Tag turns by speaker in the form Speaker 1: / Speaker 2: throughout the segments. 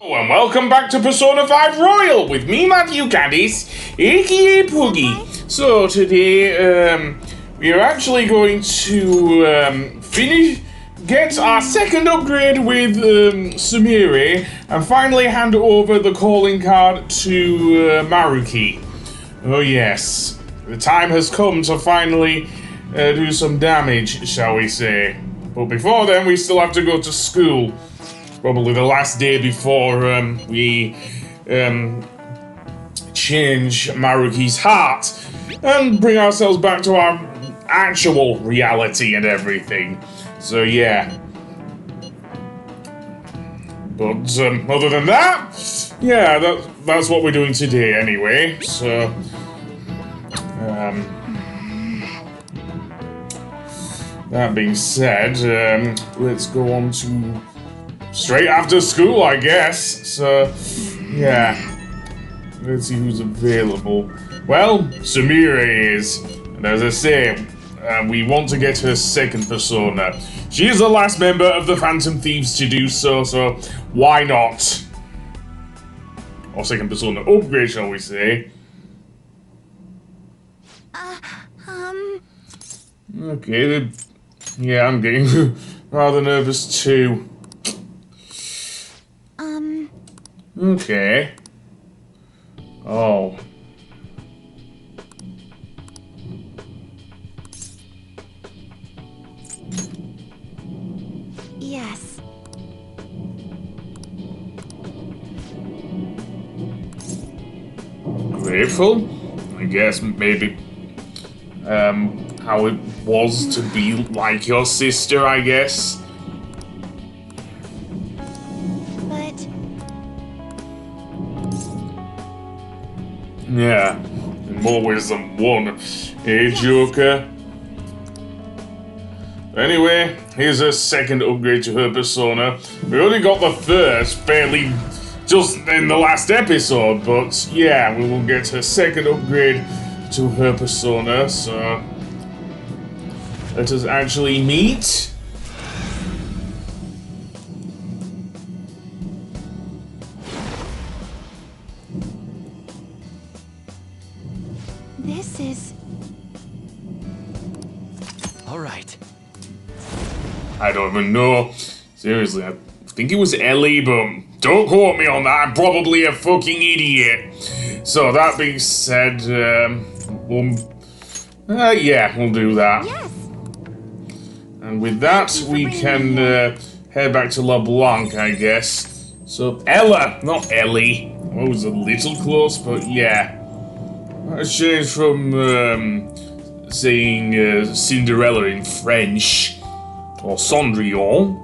Speaker 1: Oh, and welcome back to Persona 5 Royal with me, Matthew Caddis, aka Puggy. So today, we are actually going to get our second upgrade with Sumire, and finally hand over the calling card to Maruki. Oh yes, the time has come to finally do some damage, shall we say. But before then, we still have to go to school. Probably the last day before we change Maruki's heart and bring ourselves back to our actual reality and everything. So yeah. But other than that, yeah, that's what we're doing today anyway. So that being said, let's go on to straight after school, I guess. So, yeah. Let's see who's available. Well, Sumire is. And as I say, we want to get her second persona. She is the last member of the Phantom Thieves to do so, so why not? Or second persona upgrade, shall we say. Okay, yeah, I'm getting rather nervous too. Okay. Oh.
Speaker 2: Yes.
Speaker 1: Grateful? I guess maybe how it was to be like your sister, I guess. Yeah, in more ways than one. Hey, Joker. Anyway, here's a second upgrade to her persona. We only got the first fairly just in the last episode, but yeah, we will get her second upgrade to her persona, so let us actually meet.
Speaker 2: This is...
Speaker 3: Alright.
Speaker 1: I don't even know. Seriously, I think it was Ellie, but don't quote me on that. I'm probably a fucking idiot. So that being said, yeah, we'll do that.
Speaker 2: Yes.
Speaker 1: And with that, we can head back to LeBlanc, I guess. So Ella, not Ellie. I was a little close, but yeah. That's changed from saying Cinderella in French, or Cendrillon,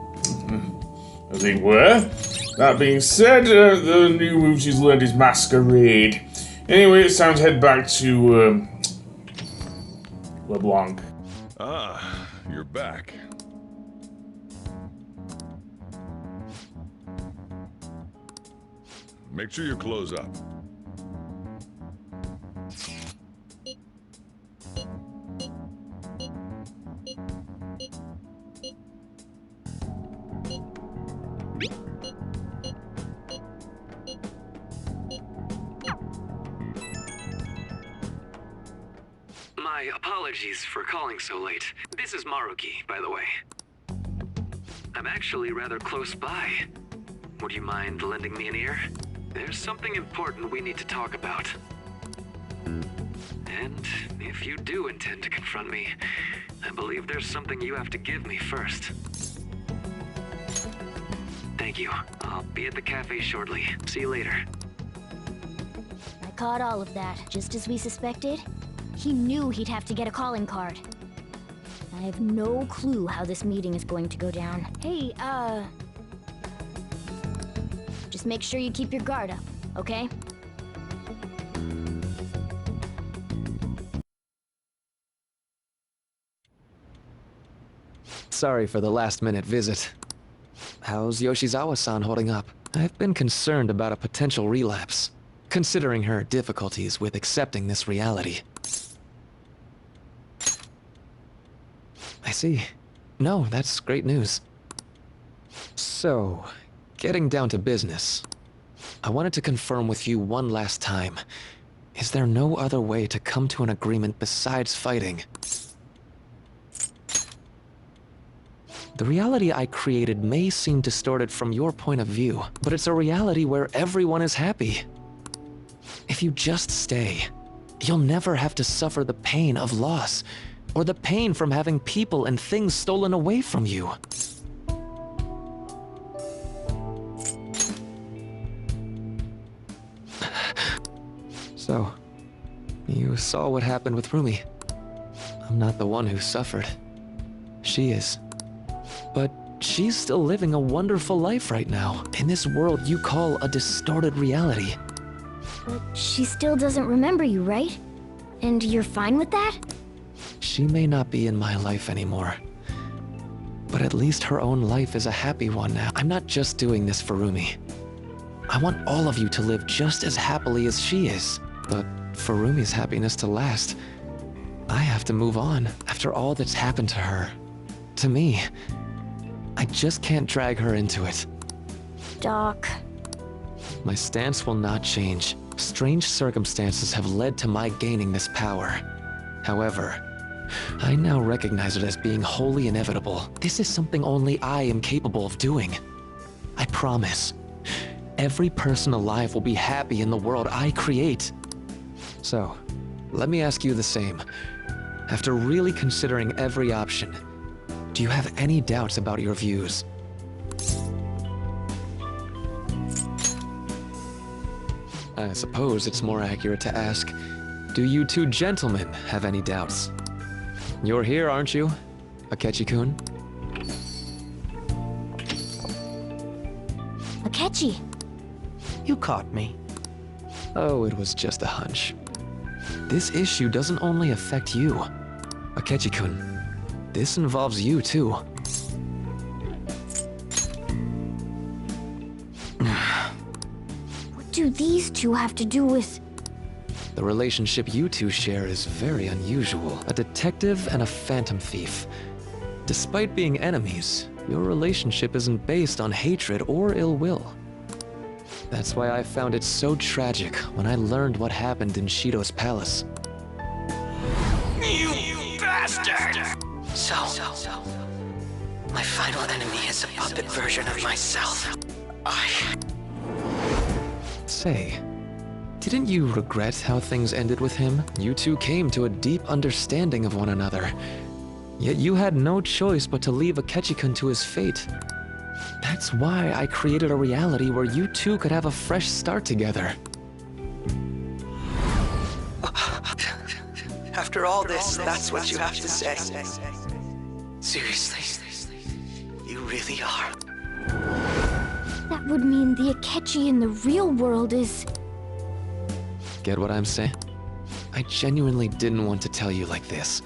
Speaker 1: as it were. That being said, the new move she's learned is Masquerade. Anyway, it's time to head back to LeBlanc.
Speaker 4: Ah, you're back. Make sure your clothes up.
Speaker 3: My apologies for calling so late. This is Maruki, by the way. I'm actually rather close by. Would you mind lending me an ear? There's something important we need to talk about. And if you do intend to confront me, I believe there's something you have to give me first. Thank you. I'll be at the cafe shortly. See you later.
Speaker 2: I caught all of that, just as we suspected. He knew he'd have to get a calling card. I have no clue how this meeting is going to go down. Hey, just make sure you keep your guard up, okay?
Speaker 5: Sorry for the last-minute visit. How's Yoshizawa-san holding up? I've been concerned about a potential relapse, considering her difficulties with accepting this reality. I see. No, that's great news. So, getting down to business. I wanted to confirm with you one last time. Is there no other way to come to an agreement besides fighting? The reality I created may seem distorted from your point of view, but it's a reality where everyone is happy. If you just stay, you'll never have to suffer the pain of loss, or the pain from having people and things stolen away from you. So, you saw what happened with Rumi. I'm not the one who suffered. She is. But she's still living a wonderful life right now, in this world you call a distorted reality.
Speaker 2: But she still doesn't remember you, right? And you're fine with that?
Speaker 5: She may not be in my life anymore. But at least her own life is a happy one now. I'm not just doing this for Rumi. I want all of you to live just as happily as she is. But for Rumi's happiness to last, I have to move on after all that's happened to her. To me. I just can't drag her into it.
Speaker 2: Doc.
Speaker 5: My stance will not change. Strange circumstances have led to my gaining this power. However, I now recognize it as being wholly inevitable. This is something only I am capable of doing. I promise. Every person alive will be happy in the world I create. So, let me ask you the same. After really considering every option, do you have any doubts about your views? I suppose it's more accurate to ask, do you two gentlemen have any doubts? You're here, aren't you, Akechi-kun?
Speaker 2: Akechi.
Speaker 6: You caught me.
Speaker 5: Oh, it was just a hunch. This issue doesn't only affect you, Akechi-kun. This involves you, too.
Speaker 2: What do these two have to do with...
Speaker 5: The relationship you two share is very unusual. A detective and a phantom thief. Despite being enemies, your relationship isn't based on hatred or ill will. That's why I found it so tragic when I learned what happened in Shido's palace.
Speaker 6: You bastard! So, my final enemy is a puppet version of myself.
Speaker 5: Say, didn't you regret how things ended with him? You two came to a deep understanding of one another. Yet you had no choice but to leave Akechi-kun to his fate. That's why I created a reality where you two could have a fresh start together.
Speaker 6: After all this, that's what you have to say. Seriously, you really are.
Speaker 2: That would mean the Akechi in the real world is...
Speaker 5: Get what I'm saying? I genuinely didn't want to tell you like this.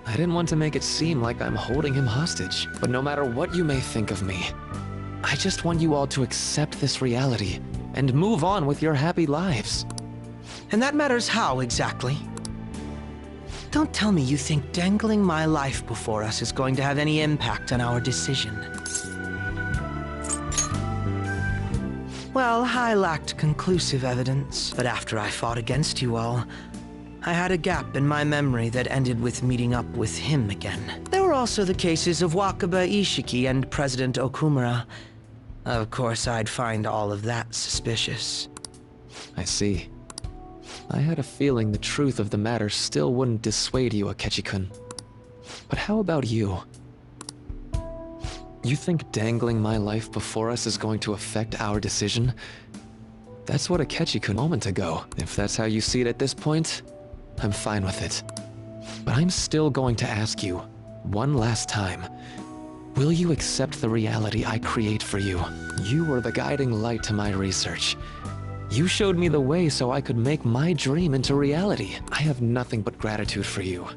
Speaker 5: I didn't want to make it seem like I'm holding him hostage. But no matter what you may think of me, I just want you all to accept this reality and move on with your happy lives.
Speaker 6: And that matters how, exactly? Don't tell me you think dangling my life before us is going to have any impact on our decision. Well, I lacked conclusive evidence, but after I fought against you all, I had a gap in my memory that ended with meeting up with him again. There were also the cases of Wakaba Ishiki and President Okumura. Of course, I'd find all of that suspicious.
Speaker 5: I see. I had a feeling the truth of the matter still wouldn't dissuade you, Akechi-kun. But how about you? You think dangling my life before us is going to affect our decision? That's what Akechi-kun a moment ago. If that's how you see it at this point, I'm fine with it. But I'm still going to ask you, one last time, will you accept the reality I create for you? You were the guiding light to my research. You showed me the way so I could make my dream into reality. I have nothing but gratitude for you.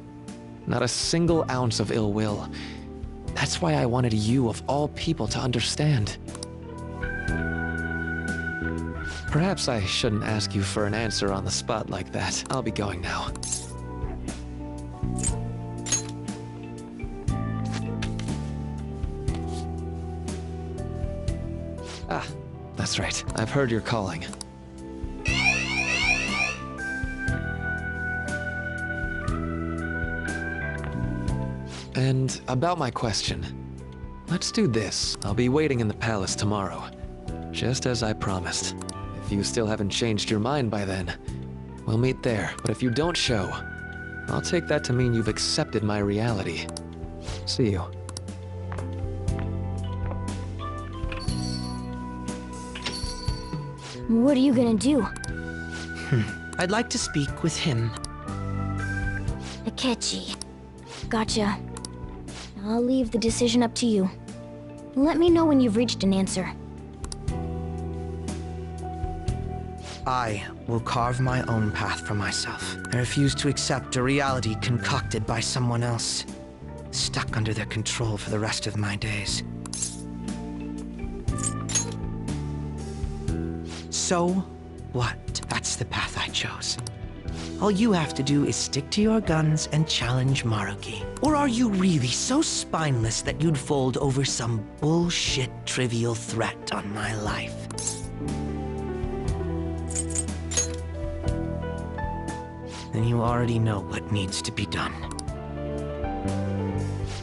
Speaker 5: Not a single ounce of ill will. That's why I wanted you of all people to understand. Perhaps I shouldn't ask you for an answer on the spot like that. I'll be going now. That's That's right. I've heard you're calling. And about my question. Let's do this. I'll be waiting in the palace tomorrow. Just as I promised. If you still haven't changed your mind by then, we'll meet there. But if you don't show, I'll take that to mean you've accepted my reality. See you.
Speaker 2: What are you gonna do?
Speaker 6: I'd like to speak with him.
Speaker 2: Akechi. Gotcha. I'll leave the decision up to you. Let me know when you've reached an answer.
Speaker 6: I will carve my own path for myself. I refuse to accept a reality concocted by someone else, stuck under their control for the rest of my days. So what? That's the path I chose. All you have to do is stick to your guns and challenge Maruki. Or are you really so spineless that you'd fold over some bullshit trivial threat on my life? Then you already know what needs to be done.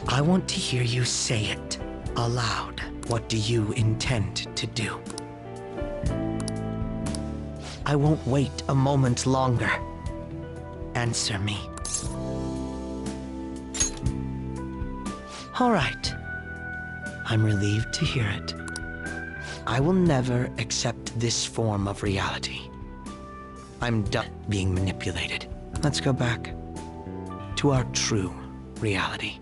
Speaker 6: I want to hear you say it aloud. What do you intend to do? I won't wait a moment longer. Answer me. All right. I'm relieved to hear it. I will never accept this form of reality. I'm done being manipulated. Let's go back to our true reality.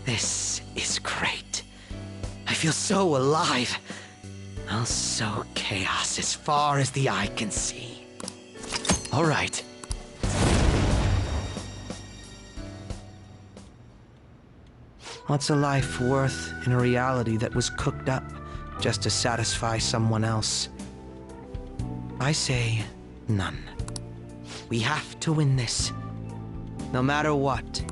Speaker 6: This is great. I feel so alive. I'll sow chaos as far as the eye can see. All right. What's a life worth in a reality that was cooked up just to satisfy someone else? I say none. We have to win this. No matter what.